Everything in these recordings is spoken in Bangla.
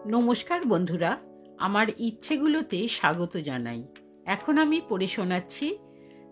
নমস্কার বন্ধুরা, আমার ইচ্ছেগুলোতে স্বাগত জানাই। এখন আমি পড়ে শোনাচ্ছি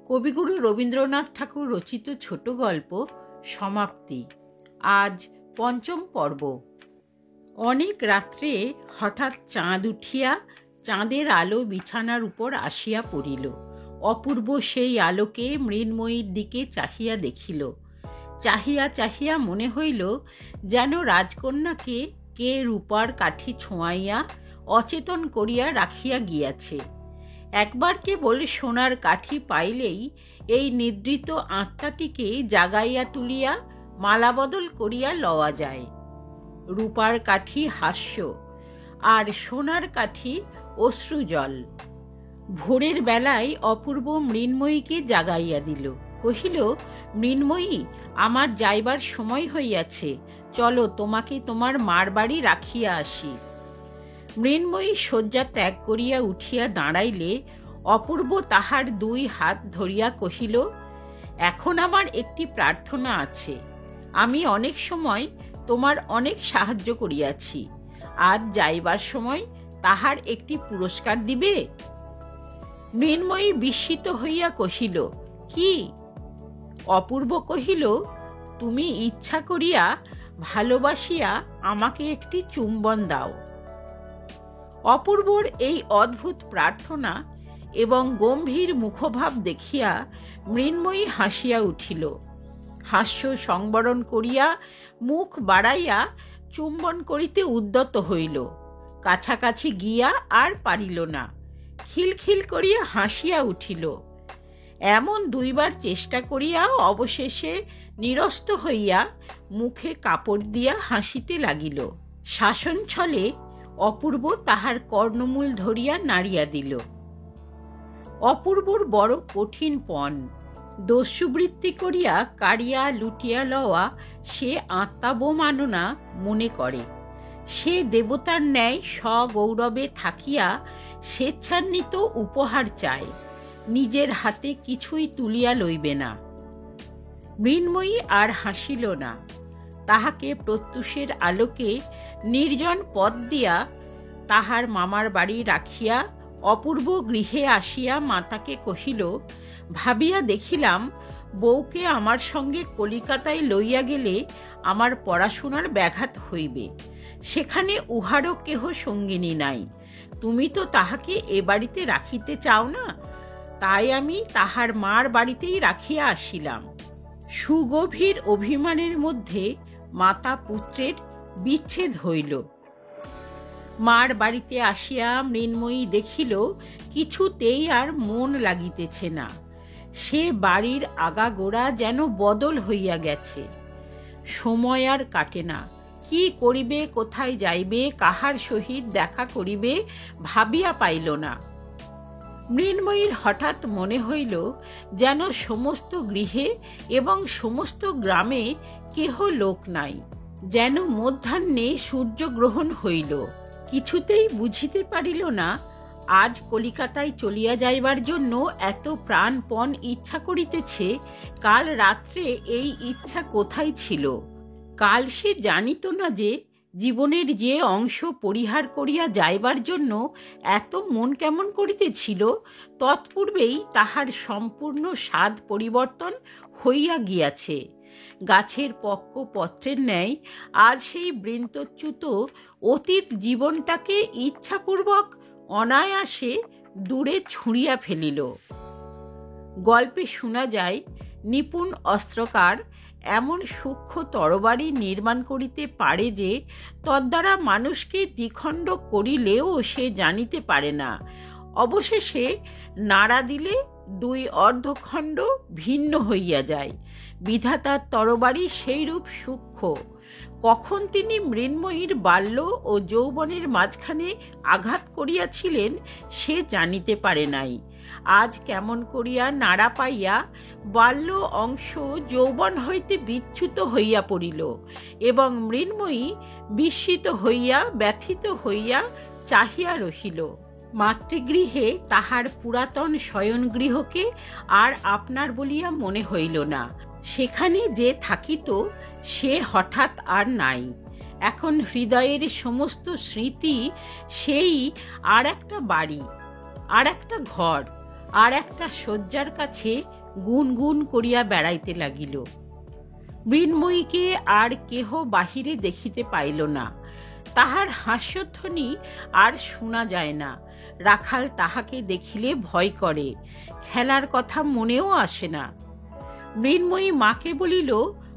কবিগুরু রবীন্দ্রনাথ ঠাকুর রচিত ছোট গল্প সমাপ্তি। আজ পঞ্চম পর্ব। অনেক রাত্রে হঠাৎ চাঁদ উঠিয়া চাঁদের আলো বিছানার উপর আসিয়া পড়িল। অপূর্ব সেই আলোকে মৃন্ময়ীর দিকে চাহিয়া দেখিল। চাহিয়া চাহিয়া মনে হইল যেন রাজকন্যাকে কে রূপার কাঠি ছোঁয়াইয়া অচেতন করিয়া রাখিয়া গিয়াছে। একবার কেবল সোনার কাঠি পাইলেই এই নিদ্রিত আত্মাটিকে জাগাইয়া তুলিয়া মালাবদল করিয়া লওয়া যায়। রূপার কাঠি হাস্য, আর সোনার কাঠি অশ্রুজল। ভোরের বেলায় অপূর্ব মৃন্ময়ীকে জাগাইয়া দিল। কহিল, মৃন্ময়ী, আমার যাইবার সময় হইয়াছে, চলো তোমাকে তোমার মার বাড়ি রাখিয়া আসি। মৃন্ময়ী শয্যা ত্যাগ করিয়া উঠিয়া দাঁড়াইলে অপূর্ব তাহার দুই হাত ধরিয়া কহিল, এখন আমার একটি প্রার্থনা আছে। আমি অনেক সময় তোমার অনেক সাহায্য করিয়াছি, আজ যাইবার সময় তাহার একটি পুরস্কার দিবে? মৃন্ময়ী বিস্মিত হইয়া কহিল, কি? অপূর্ব কহিল, তুমি ইচ্ছা করিয়া ভালোবাসিয়া আমাকে একটি চুম্বন দাও। অপূর্বর এই অদ্ভুত প্রার্থনা এবং গম্ভীর মুখভাব দেখিয়া মৃন্ময়ী হাসিয়া উঠিল। হাস্য সংবরণ করিয়া মুখ বাড়াইয়া চুম্বন করিতে উদ্যত হইল। কাছাকাছি গিয়া আর পারিল না, খিলখিল করিয়া হাসিয়া উঠিল। এমন দুইবার চেষ্টা করিয়াও অবশেষে নিরস্ত হইয়া মুখে কাপড় দিয়া হাসিতে লাগিল। শাসন ছলে অপূর্ব তাহার কর্ণমূল ধরিয়া নাড়িয়া দিল। অপূর্বর বড় কঠিন পণ। দস্যুবৃত্তি করিয়া কাড়িয়া লুটিয়া লওয়া সে আত্মাবমাননা মনে করে। সে দেবতার ন্যায় সগৌরবে থাকিয়া স্বেচ্ছান্বিত উপহার চায়, নিজের হাতে কিছুই তুলিয়া লইবে না। মৃন্ময়ী আর হাসিল না। তাহাকে প্রত্যুষের আলোকে নির্জন পথ দিয়া তাহার মামার বাড়ি রাখিয়া অপূর্ব গৃহে আসিয়া মাতাকে কহিল, ভাবিয়া দেখিলাম বউকে আমার সঙ্গে কলিকাতায় লইয়া গেলে আমার পড়াশোনার ব্যাঘাত হইবে। সেখানে উহারও কেহ সঙ্গিনী নাই। তুমি তো তাহাকে এ বাড়িতে রাখিতে চাও না, তাই আমি তাহার মার বাড়িতেই রাখিয়া আসিলাম। সুগভীর অভিমানের মধ্যে মাতা পুত্রের বিচ্ছেদ হইল। মার বাড়িতে আসিয়া মৃন্ময়ী দেখিল কিছুতেই আর মন লাগিতেছে না। সে বাড়ির আগাগোড়া যেন বদল হইয়া গেছে। সময় আর কাটে না। কি করিবে, কোথায় যাইবে, কাহার সহিত দেখা করিবে ভাবিয়া পাইল না। মৃন্ময়ীর হঠাৎ মনে হইল যেন সমস্ত গৃহে এবং সমস্ত গ্রামে কেহ লোক নাই। যেন মধ্যাহ্নে সূর্যগ্রহণ হইল। কিছুতেই বুঝিতে পারিল না আজ কলিকাতায় চলিয়া যাইবার জন্য এত প্রাণপণ ইচ্ছা করিতেছে, কাল রাত্রে এই ইচ্ছা কোথায় ছিল। কাল সে জানিত না যে জীবনের যে অংশ পরিহার করিয়া যাইবার জন্য এত মন কেমন করিতেছিল, তৎপূর্বেই তাহার সম্পূর্ণ স্বাদ পরিবর্তন হইয়া গিয়াছে। গাছের পক্ক পত্রের ন্যায় আজ সেই বৃন্তচ্যুত অতীত জীবনটাকে ইচ্ছাপূর্বক অনায়াসে দূরে ছুঁড়িয়া ফেলিল। গল্পে শোনা যায়, নিপুণ অস্ত্রকার এমন সূক্ষ্ম তরবারি নির্মাণ করিতে পারে যে তদ্বারা মানুষকে দ্বিখণ্ড করিলেও সে জানিতে পারে না। অবশেষে নাড়া দিলে দুই অর্ধখণ্ড ভিন্ন হইয়া যায়। বিধাতার তরবারি সেইরূপ সূক্ষ্ম। কখন তিনি মৃন্ময়ীর বাল্য ও যৌবনের মাঝখানে আঘাত করিয়াছিলেন সে জানিতে পারে নাই। আজ কেমন করিয়া নাড়া পাইয়া বাল্য অংশ যৌবন হইতে বিচ্যুত হইয়া পড়িল এবং মৃন্ময়ী বিস্মিত হইয়া ব্যথিত হইয়া চাহিয়া রহিল। মাতৃগৃহে তাহার পুরাতন শয়নগৃহকে আর আপনার বলিয়া মনে হইল না। সেখানে যে থাকিত সে হঠাৎ আর নাই। এখন হৃদয়ের সমস্ত স্মৃতি সেই আর একটা বাড়ি, আর একটা ঘর, আর একটা শয্যার কাছে গুনগুন করিয়া বেড়াইতে লাগিল। মৃন্ময়ীকে আর কেহ বাহিরে দেখিতে পাইল না। তাহার হাস্যধ্বনি আর শোনা যায় না। রাখাল তাহাকে দেখিলে ভয় করে, খেলার কথা মনেও আসে না। মৃন্ময়ী মাকে বলিল,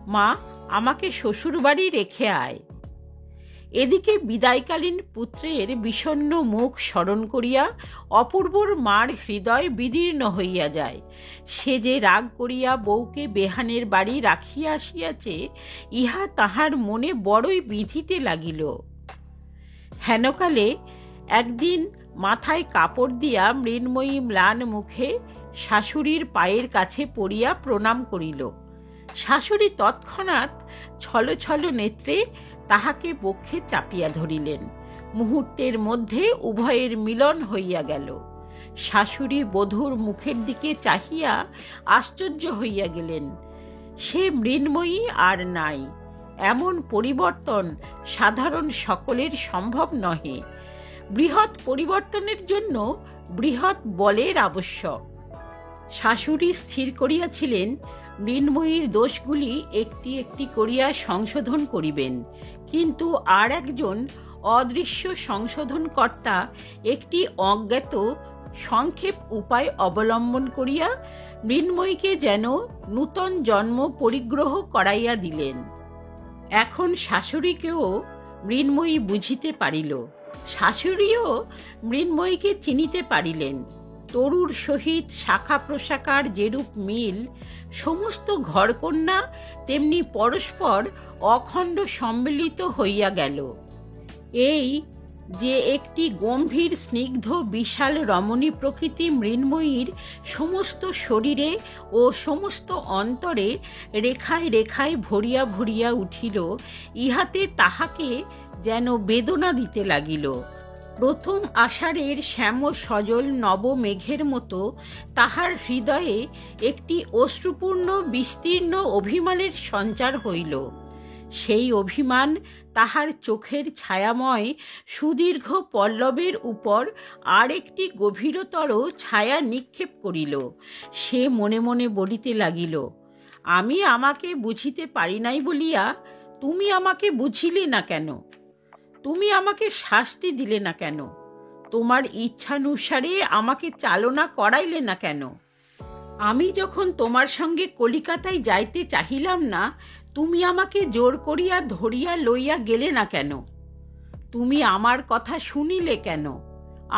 মা, আমাকে শ্বশুরবাড়ি রেখে আয়। এদিকে বিদায়কালীন পুত্রের বিষণ্ণ মুখ স্মরণ করিয়া অপূর্বর মার হৃদয় বিদীর্ণ হইয়া যায়। সে যে রাগ করিয়া বউকে বেহানের বাড়ি রাখিয়া আসিয়াছে, ইহা তাহার মনে বড়ই বিঁধিতে লাগিল। হেনকালে একদিন মাথায় কাপড় দিয়া মৃন্ময়ী ম্লান মুখে শাশুড়ির পায়ের কাছে পড়িয়া প্রণাম করিল। শাশুড়ি তৎক্ষণাৎ ছল ছল নেত্রে তাহাকে বক্ষে চাপিয়া ধরিলেন। মুহূর্তের মধ্যে উভয়ের মিলন হইয়া গেল। শাশুড়ি বধূর মুখের দিকে চাহিয়া আশ্চর্য হইয়া গেলেন। সে মৃন্ময়ী আর নাই। এমন পরিবর্তন সাধারণ সকলের সম্ভব নহে। বৃহৎ পরিবর্তনের জন্য বৃহৎ বলের আবশ্যক। শাশুড়ি স্থির করিয়াছিলেন মৃন্ময়ীর দোষগুলি একটি একটি করিয়া সংশোধন করিবেন, কিন্তু আর একজন অদৃশ্য সংশোধনকর্তা একটি অজ্ঞাত সংক্ষেপ উপায় অবলম্বন করিয়া মৃন্ময়ীকে যেন নূতন জন্ম পরিগ্রহ করাইয়া দিলেন। এখন শাশুড়িকেও মৃন্ময়ী বুঝিতে পারিল, শাশুড়িও মৃন্ময়ীকে চিনিতে পারিলেন। তরুর সহিত শাখা প্রশাখার যেরূপ মিল, সমস্ত ঘরকন্যা তেমনি পরস্পর অখণ্ড সম্মিলিত হইয়া গেল। এই যে একটি গম্ভীর স্নিগ্ধ বিশাল রমণী প্রকৃতি মৃন্ময়ীর সমস্ত শরীরে ও সমস্ত অন্তরে রেখায় রেখায় ভরিয়া ভরিয়া উঠিল, ইহাতে তাহাকে যেন বেদনা দিতে লাগিল। প্রথম আষাঢ়ের শ্যাম সজল নব মেঘের মতো তাহার হৃদয়ে একটি অশ্রুপূর্ণ বিস্তীর্ণ অভিমানের সঞ্চার হইল। সেই অভিমান তাহার চোখের ছায়াময় সুদীর্ঘ পল্লবের উপর আর একটি গভীরতর ছায়া নিক্ষেপ করিল। সে মনে মনে বলিতে লাগিল, আমি আমাকে বুঝিতে পারি নাই বলিয়া তুমি আমাকে বুঝিলে না কেন? তুমি আমাকে শাস্তি দিলে না কেন? তোমার ইচ্ছানুসারে আমাকে চালনা করাইলে না কেন? আমি যখন তোমার সঙ্গে কলিকাতায় যাইতে চাহিলাম না, তুমি আমাকে জোর করিয়া ধরিয়া লইয়া গেলে না কেন? তুমি আমার কথা শুনিলে কেন?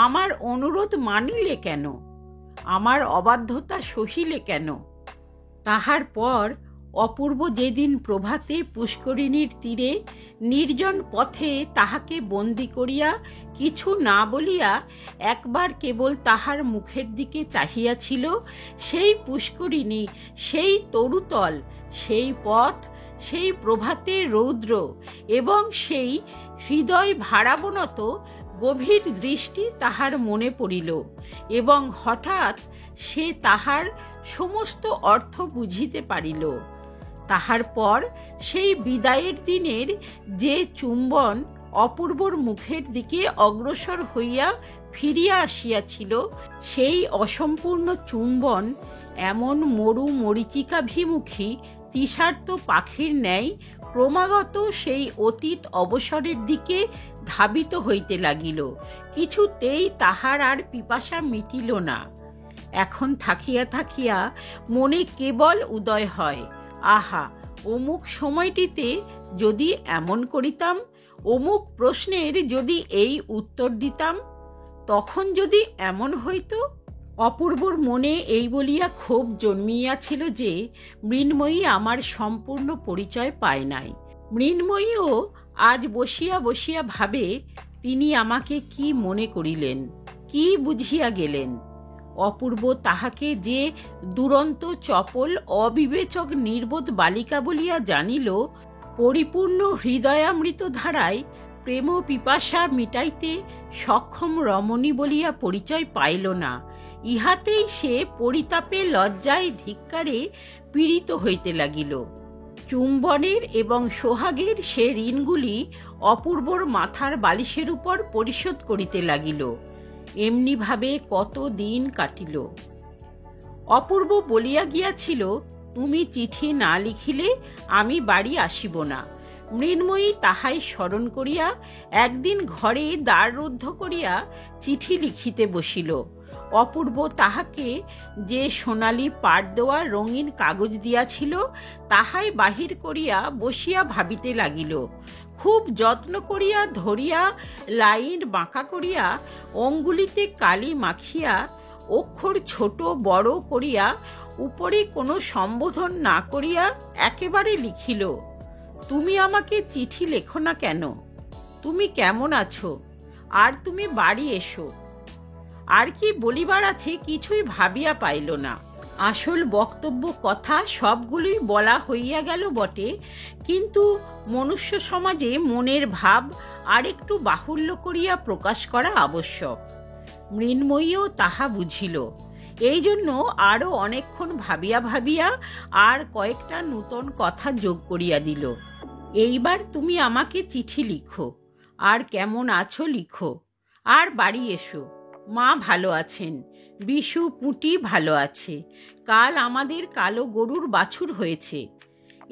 আমার অনুরোধ মানিলে কেন? আমার অবাধ্যতা সহিলে কেন? তাহার পর অপূর্ব যেদিন প্রভাতে পুষ্করিণীর তীরে নির্জন পথে তাহাকে বন্দি করিয়া কিছু না বলিয়া একবার কেবল তাহার মুখের দিকে চাহিয়াছিল, সেই পুষ্করিণী, সেই তরুতল, সেই পথ, সেই প্রভাতের রৌদ্র এবং সেই হৃদয় ভারাবনত গভীর দৃষ্টি তাহার মনে পড়িল, এবং হঠাৎ সে তাহার সমস্ত অর্থ বুঝিতে পারিল। তাহার পর সেই বিদায়ের দিনের যে চুম্বন অপূর্বর মুখের দিকে অগ্রসর হইয়া ফিরিয়া আসিয়াছিল, সেই অসম্পূর্ণ চুম্বন এমন মরু মরীচিকাভিমুখী তৃষার্ত পাখির ন্যায় ক্রমাগত সেই অতীত অবসরের দিকে ধাবিত হইতে লাগিল। কিছুতেই তাহার আর পিপাসা মিটিল না। এখন থাকিয়া থাকিয়া মনে কেবল উদয় হয়, আহা, অমুক সময়টিতে যদি এমন করিতাম, অমুক প্রশ্নের যদি এই উত্তর দিতাম, তখন যদি এমন হইত। অপূর্বর মনে এই বলিয়া ক্ষোভ জন্মিয়াছিল যে মৃন্ময়ী আমার সম্পূর্ণ পরিচয় পায় নাই। মৃন্ময়ীও আজ বসিয়া বসিয়া ভাবে, তিনি আমাকে কি মনে করিলেন, কি বুঝিয়া গেলেন। অপূর্ব তাহাকে যে দুরন্ত চপল অবিবেচক নির্বোধ বালিকা বলিয়া জানিল, পরিপূর্ণ হৃদয়ামৃত ধারায় প্রেম পিপাসা মিটাইতে সক্ষম রমণী বলিয়া পরিচয় পাইল না, ইহাতেই সে পরিতাপে লজ্জায় ধিক্কারে পীড়িত হইতে লাগিল। চুম্বনের এবং সোহাগের সে ঋণগুলি অপূর্বর মাথার বালিশের উপর পরিশোধ করিতে লাগিল। এমনিভাবে কত দিন কাটিল। অপূর্ব বলিয়া গিয়াছিল, তুমি চিঠি না লিখিলে আমি বাড়ি আসিব না। মৃন্ময়ী তাহাই স্মরণ করিয়া একদিন ঘরে দ্বার রুদ্ধ করিয়া চিঠি লিখিতে বসিল। অপূর্ব তাহাকে যে সোনালি পাট দেওয়া রঙিন কাগজ দিয়াছিল তাহাই বাহির করিয়া বসিয়া ভাবিতে লাগিল। খুব যত্ন করিয়া ধরিয়া লাইন বাঁকা করিয়া অঙ্গুলিতে কালি মাখিয়া অক্ষর ছোট বড় করিয়া উপরে কোনো সম্বোধন না করিয়া একেবারে লিখিল, তুমি আমাকে চিঠি লেখো না কেন? তুমি কেমন আছো? আর তুমি বাড়ি এসো। আর কি বলিবার আছে কিছুই ভাবিয়া পাইল না। আসল বক্তব্য কথা সবগুলোই বলা হইয়া গেল বটে, কিন্তু মনুষ্য সমাজে মনের ভাব আর একটু বাহুল্য করিয়া প্রকাশ করা আবশ্যক। মৃন্ময়ীও তাহা বুঝিল। এই জন্য আরও অনেকক্ষণ ভাবিয়া ভাবিয়া আর কয়েকটা নূতন কথা যোগ করিয়া দিল। এইবার তুমি আমাকে চিঠি লিখো, আর কেমন আছো লিখো, আর বাড়ি এসো। মা ভালো আছেন, বিশু পুঁটি ভালো আছে, কাল আমাদের কালো গরুর বাছুর হয়েছে।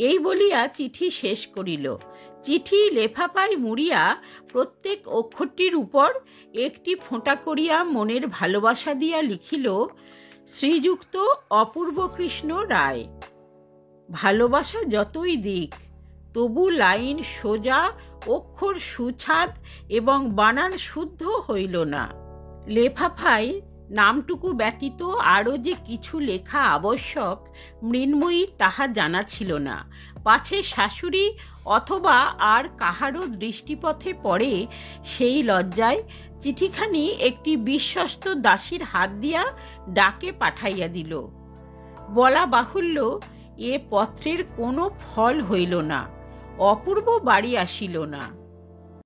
এই বলিয়া চিঠি শেষ করিল। চিঠি লেফাফায় মুড়িয়া প্রত্যেক অক্ষরটির উপর একটি ফোঁটা করিয়া মনের ভালোবাসা দিয়া লিখিল, শ্রীযুক্ত অপূর্বকৃষ্ণ রায়। ভালোবাসা যতই দিক, তবু লাইন সোজা, অক্ষর সুছাদ এবং বানান শুদ্ধ হইল না। লেফাফায় নামটুকু ব্যতীত আরও যে কিছু লেখা আবশ্যক মৃন্ময়ী তাহা জানা ছিল না। পাছে শাশুড়ি অথবা আর কাহারও দৃষ্টিপথে পড়ে সেই লজ্জায় চিঠিখানি একটি বিশ্বস্ত দাসীর হাত দিয়া ডাকে পাঠাইয়া দিল। বলা বাহুল্য, এ পত্রের কোনো ফল হইল না। অপূর্ব বাড়ি আসিল না।